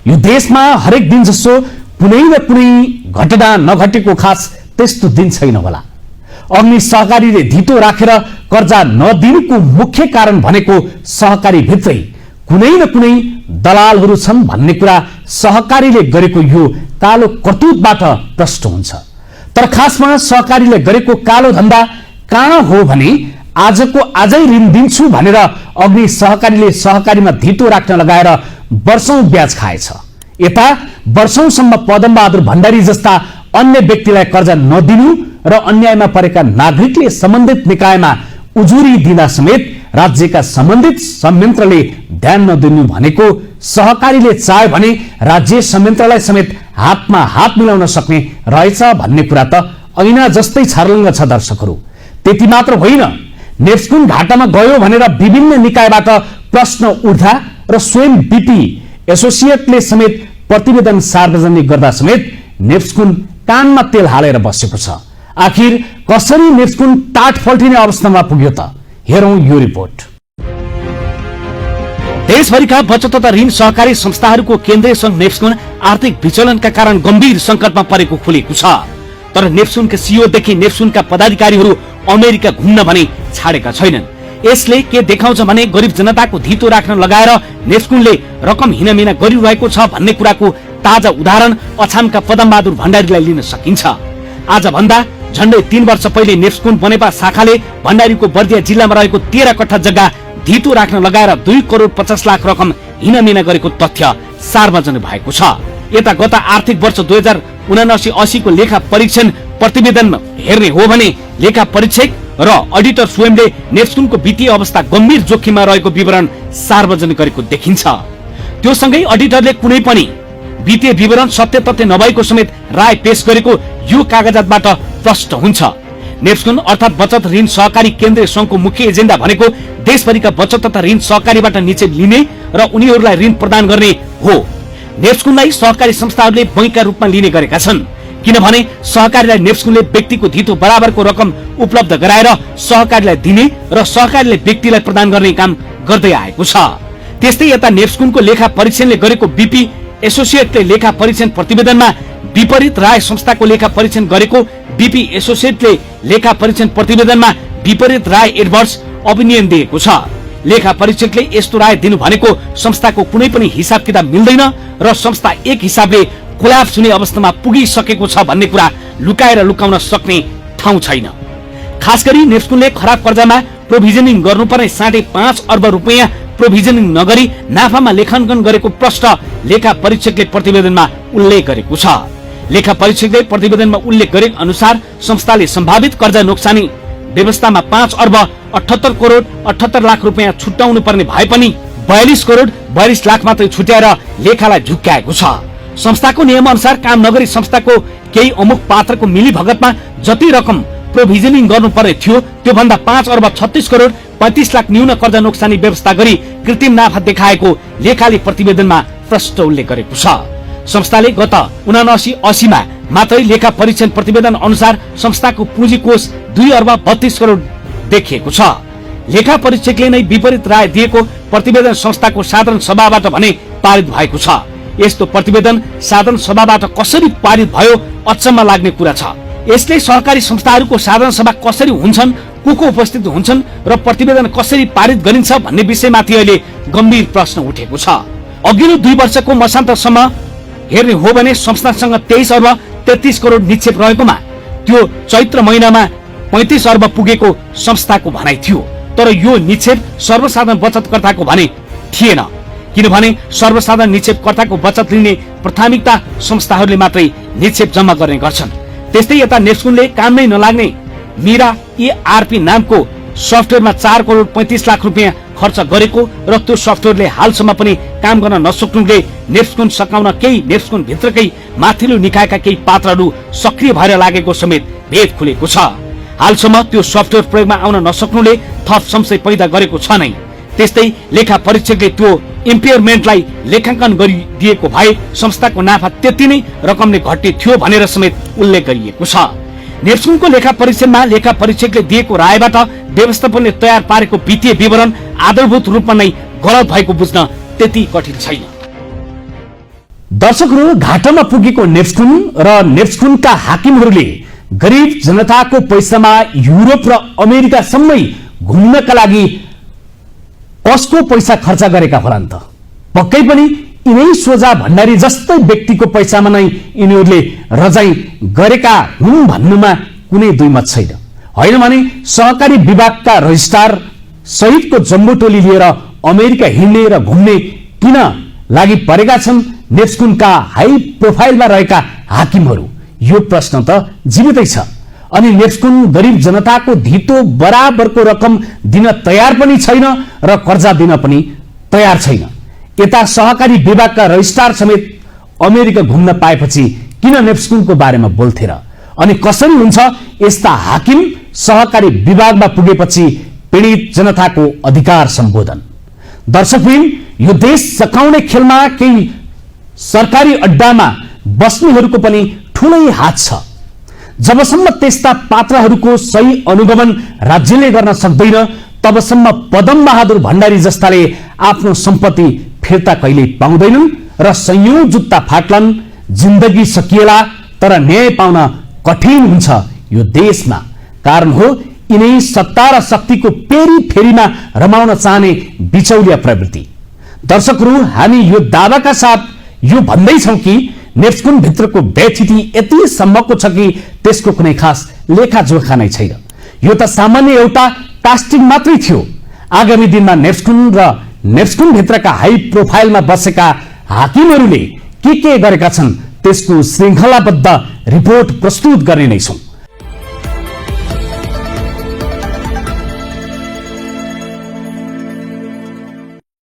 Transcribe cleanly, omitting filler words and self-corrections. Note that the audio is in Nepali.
यो देशमा हरेक दिन जसो कुनै न कुनै घटना नघटेको खास त्यस्तो दिन छैन होला। अग्नि सहकारीले धितो राखेर कर्जा नदिनुको मुख्य कारण भनेको सहकारी भित्रै कुनै न कुनै दलालहरू छन् भन्ने कुरा सहकारीले गरेको यो कालो करतुतबाट प्रष्ट हुन्छ। तर खासमा सहकारीले गरेको कालो धन्दा कहाँ हो भने आजको आजै ऋण दिन्छु भनेर अग्नि सहकारीले सहकारीमा धितो राख्न लगाएर वर्षौं ब्याज खाएछ। यता वर्षौंसम्म पदमबहादुर भण्डारी जस्ता अन्य व्यक्तिलाई कर्जा नदिनु र अन्यायमा परेका नागरिकले सम्बन्धित निकायमा उजुरी दिँदा समेत राज्यका सम्बन्धित संयन्त्रले ध्यान नदिनु भनेको सहकारीले चाहे भने राज्य संयन्त्रलाई समेत हातमा हात मिलाउन सक्ने रहेछ भन्ने कुरा त ऐना जस्तै छर्लङ्ग छ। दर्शकहरू, त्यति मात्र होइन, नेप्सकुन घाटामा गयो भनेर विभिन्न निकायबाट प्रश्न उठ्दा र स्वयं बीपी एसोसिएटले समेत प्रतिवेदन सार्वजनिक गर्दा समेत नेप्सकुन कानमा तेल हालेर बसेको छ। आखिर कसरी नेप्सकुन टाट फल्टिने अवस्थामा पुग्यो त? हेरौं यो रिपोर्ट। देशभरिका बचत तथा ऋण सहकारी संस्थाहरूको केन्द्रीय संघ नेप्सकुन आर्थिक विचलनका कारण गम्भीर संकटमा परेको खुलेको छ। तर नेप्सकुनका सीईओदेखि नेप्सकुनका पदाधिकारीहरू अमेरिका घुम्न भने छाडेका छैनन्। यसले के देखाउँछ भने गरिब जनताको धितो राख्न लगाएर नेप्सकुनले रकम हिनामिना गरिरहेको छ भन्ने कुराको ताजा उदाहरण अछामका पदमबहादुर भण्डारीलाई लिन सकिन्छ। आज भन्दा झण्डै 3 वर्ष पहिले नेप्सकुन बनेपा शाखाले भण्डारीको बर्दिया जिल्लामा रहेको 13 कट्ठा जग्गा धितो राख्न लगाएर 2 करोड 50 लाख रकम हिनामिना गरेको तथ्य सार्वजनिक भएको छ। यता गत आर्थिक वर्ष 2079-80 को लेखा परीक्षण प्रतिवेदनमा हेर्ने हो भने लेखा परीक्षक र अडिटर स्वयंले नेप्सकुनको वित्तीय अवस्था गम्भीर जोखिममा रहेको विवरण सार्वजनिक गरेको देखिन्छ। त्यो सँगै अडिटरले कुनै पनि वित्तीय विवरण सत्य तथ्य नभएको समेत राय पेश गरेको यो कागजातबाट प्रष्ट हुन्छ। नेप्सकुन अर्थात बचत ऋण सहकारी केन्द्रीय संघको मुख्य एजेन्डा भनेको देशभरिका बचत तथा ऋण सहकारीबाट निक्षेप लिने र उनीहरूलाई ऋण प्रदान गर्ने हो। नेप्सकुनलाई सहकारी संस्थाहरूले बैंकका रूपमा लिने गरेका छन्, किनभने सहकारीलाई नेप्सकुनले व्यक्तिको धितो बराबरको रकम उपलब्ध गराएर सहकारीलाई दिने र सहकारीले व्यक्तिलाई प्रदान गर्ने काम गर्दै आएको छ। त्यस्तै यता नेप्सकुनको लेखा परीक्षणले गरेको बीपी एसोसिएटले लेखा परीक्षण प्रतिवेदनमा विपरीत राय संस्थाको लेखा परीक्षण गरेको बीपी एसोसिएटले लेखा परीक्षण प्रतिवेदनमा विपरीत राय एडभर्स ओपिनियन दिएको छ। लेखा परीक्षकले यस्तो राय दिनु भनेको संस्थाको कुनै पनि हिसाब किताब मिल्दैन र संस्था एक हिसाबले कोल्याप्स हुने अवस्थामा पुगिसकेको छ भन्ने कुरा लुकाएर लुकाउन सक्ने ठाउँ छैन। खास गरी नेप्सकुनले खराब कर्जामा प्रोभिजनिङ गर्नुपर्ने 5.5 अर्ब रुपैयाँ प्रोभिजनिङ नगरी नाफामा लेखाङ्कन गरेको प्रष्ट लेखा परीक्षकले प्रतिवेदनमा उल्लेख गरेको छ। लेखा परीक्षकले प्रतिवेदनमा उल्लेख गरे अनुसार संस्थाले सम्भावित कर्जा नोक्सानी व्यवस्थामा 5 अर्ब 78 करोड 78 लाख रुपैयाँ छुट्याउनु पर्ने भए पनि 42 करोड 42 लाख मात्रै छुट्याएर लेखालाई झुक्क्याएको छ। संस्थाको नियम अनुसार काम नगरी संस्थाको केही अमुक पात्रको मिलीभगतमा जति रकम प्रोभिजनिङ गर्नुपर्ने थियो त्यो भन्दा 5 अर्ब 36 करोड 35 लाख न्यून कर्जा नोक्सानी व्यवस्था गरी कृत्रिम नाफा देखाएको लेखाले प्रतिवेदनमा प्रष्ट उल्लेख गरेको छ। संस्थाले गत 79-80 मा मात्रै लेखा परीक्षण प्रतिवेदन अनुसार संस्थाको पुँजी कोष 2 अर्ब 32 करोड देखिएको छ। लेखा परीक्षकले नै विपरीत राय दिएको प्रतिवेदन संस्थाको साधारण सभाबाट भने पारित भएको छ। यस्तो प्रतिवेदन साधारण सभाबाट कसरी पारित भयो अचम्म लाग्ने कुरा छ। यसले सहकारी संस्थाहरूको साधारण सभा कसरी हुन्छन्, को उपस्थित हुन्छन् र प्रतिवेदन कसरी पारित गरिन्छ भन्ने विषयमाथि अहिले गम्भीर प्रश्न उठेको छ। अघिल्लो 2 वर्षको मसान्तसम्म हेर्ने हो भने संस्थासँग 23 अर्ब 33 करोड निक्षेप रहेकोमा त्यो चैत्र महिनामा 35 अर्ब पुगेको संस्थाको भनाइ थियो। तर यो निक्षेप सर्वसाधारण बचतकर्ताको भने थिएन, किनभने सर्वसाधारण निक्षेपकर्ताको बचत लिने प्राथमिकता संस्थाहरूले मात्रै निक्षेप जम्मा गर्ने गर्छन्। त्यस्तै यता नेप्सकुनले काम नै नलाग्ने मिरा ERP नामको सफ्टवेयरमा 4 करोड 35 लाख रुपैयाँ खर्च गरेको र त्यो सफ्टवेयरले हालसम्म पनि काम गर्न नसक्नुले नेप्सकुन सकाउन केही नेप्सकुन भित्रकै माथिल्लो निकायका केही पात्रहरू सक्रिय भएर लागेको समेत भेद खुलेको छ। हालसम्म त्यो सफ्टवेयर प्रयोगमा आउन नसक्नुले थप संशय पैदा गरेको छ नै। त्यस्तै लेखा परीक्षकले त्यो इम्पेयरमेन्टलाई लेखाङ्कन गरिदिएको भए संस्थाको नाफा त्यति नै रकमले घट्ने थियो भनेर समेत उल्लेख गरिएको छ। नेप्सकुनको लेखा परीक्षणमा लेखा परीक्षकले दिएको रायबाट व्यवस्थापनले तयार पारेको वित्तीय विवरण आधारभूत रूपमा नै गलत भएको बुझ्न त्यति कठिन छैन। दर्शकहरू, घाटामा पुगेको नेप्सकुन र नेप्सकुनका हाकिमहरूले गरिब जनताको पैसामा युरोप र अमेरिकासम्मै घुम्नका लागि कसको पैसा खर्च गरेका होलान् त? पक्कै पनि यिनै सोझा भण्डारी जस्तै व्यक्तिको पैसामा नै यिनीहरूले रजाई गरेका हुन् भन्नुमा कुनै दुई मत छैन। होइन भने सहकारी विभागका रजिस्ट्रार सहितको जम्बो टोली लिएर अमेरिका हिँड्ने र घुम्ने किन लागि परेका छन् नेप्सकुनका हाई प्रोफाइलमा रहेका हाकिमहरू? यो प्रश्न त जीवितै छ। अनि नेप्सकुन गरिब जनताको धितो बराबरको रकम दिन तयार पनि छैन र कर्जा दिन पनि तयार छैन। यता सहकारी विभागका रजिस्ट्रार समेत अमेरिका घुम्न पाएपछि किन नेप्सकुनको बारेमा बोल्थे र? अनि कसरी हुन्छ यस्ता हाकिम सहकारी विभागमा पुगेपछि पीडित जनताको अधिकार सम्बोधन? दर्शकवृन्द, यो देश सकाउने खेलमा केही सरकारी अड्डामा बस्नेहरूको पनि ठूलै हात छ। जबसम्म त्यस्ता पात्रहरूको सही अनुगमन राज्यले गर्न सक्दैन तबसम्म पदम बहादुर भण्डारी जस्ताले आफ्नो सम्पत्ति फिर्ता कहिल्यै पाउँदैनन् र संयौं जुत्ता फाट्लान्, जिन्दगी सकिएला तर न्याय पाउन कठिन हुन्छ यो देशमा। कारण हो यिनै सत्ता र शक्तिको पेरीफेरीमा रमाउन चाहने बिचौलिया प्रवृत्ति। दर्शकहरू, हामी यो दावाका साथ यो भन्दैछौँ कि नेप्सकुन भित्रको व्यथिति यति सम्मको छ कि त्यसको कुनै खास लेखाजोखा नै छैन। यो त सामान्य एउटा कास्टिङ मात्रै थियो। आगामी दिनमा नेप्सकुन र नेप्सकुन भित्रका हाई प्रोफाइलमा बसेका हाकिमहरूले के गरेका छन् त्यसको श्रृङ्खलाबद्ध रिपोर्ट प्रस्तुत गर्ने नै छौं।